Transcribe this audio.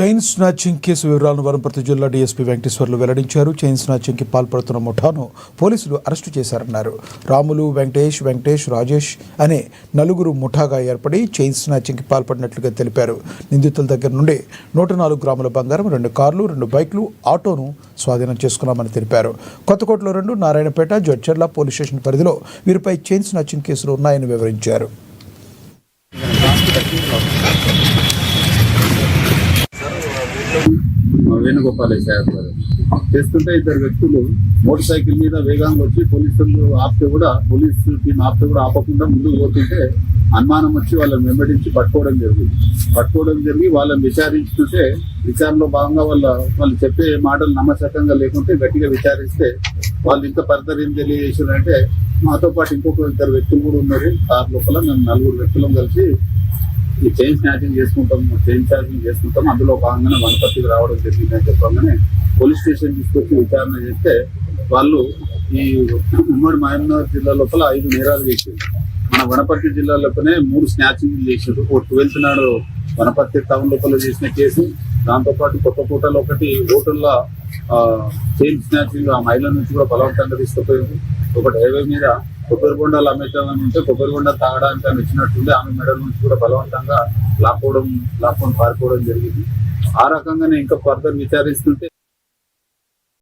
Chain snatching case వివరాలను వనపర్తి జిల్లా DSP Venkateswarlu వెల్లడించారు. చైన్ స్నాచింగ్కి పాల్పడుతున్న ముఠాను పోలీసులు అరెస్టు చేశారన్నారు. రాములు, వెంకటేష్, రాజేష్ అనే నలుగురు ముఠాగా ఏర్పడి చైన్ స్నాచింగ్కి పాల్పడినట్లుగా తెలిపారు. నిందితుల దగ్గర నుండి 104 గ్రాముల బంగారం, 2 కార్లు, 2 బైక్లు, ఆటోను స్వాధీనం చేసుకున్నామని తెలిపారు. కొత్తకోటలో 2, నారాయణపేట, జడ్చర్ల పోలీస్ స్టేషన్ పరిధిలో వీరిపై చైన్ స్నాచింగ్ కేసులు ఉన్నాయని వివరించారు. వేణుగోపాలేశ్వర చేస్తుంటే 2 వ్యక్తులు మోటార్ సైకిల్ మీద వేగంగా వచ్చి పోలీసులు ఆపితే కూడా ఆపకుండా ముందుకు పోతుంటే అనుమానం వచ్చి వాళ్ళని వెంబడించి పట్టుకోవడం జరిగి వాళ్ళని విచారించుకుంటే విచారణలో భాగంగా వాళ్ళు చెప్పే మాటలు నమ్మశకంగా లేకుంటే గట్టిగా విచారిస్తే వాళ్ళు ఇంకా ఫర్దర్ ఏం తెలియజేసారంటే మాతో పాటు ఇంకొక 2 వ్యక్తులు కూడా ఉన్నారు. కారు లోపల మేము 4 వ్యక్తులం కలిసి ఈ చైన్ స్నాచింగ్ చేసుకుంటాం అందులో భాగంగానే వనపర్తికి రావడం జరిగిందని చెప్పగానే పోలీస్ స్టేషన్ తీసుకొచ్చి విచారణ చేస్తే వాళ్ళు ఈ ఉమ్మడి మహబూబ్నగర్ జిల్లా లోపల 5 నేరాలు చేశారు. మన వనపర్తి జిల్లా లోపలనే 3 స్నాచింగ్లు చేశారు. 12th నాడు వనపర్తి టౌన్ లోపల చేసిన కేసు, దాంతోపాటు కొత్తకోటలో ఒకటి హోటల్లో చైన్ స్నాచింగ్ ఆ మహిళ నుంచి కూడా బలవంతంగా తీసుకుపోయింది. ఒకటి హైవే మీద కొబ్బరి బొండాలు అమ్మేద్దామని ఉంటే కొబ్బరి బొండ తాగడానికి అని వచ్చినట్టుండి ఆమె మెడల నుంచి కూడా బలవంతంగా లాక్కొని పారిపోవడం జరిగింది. ఆ రకంగానే ఇంకా ఫర్దర్ విచారిస్తుంటే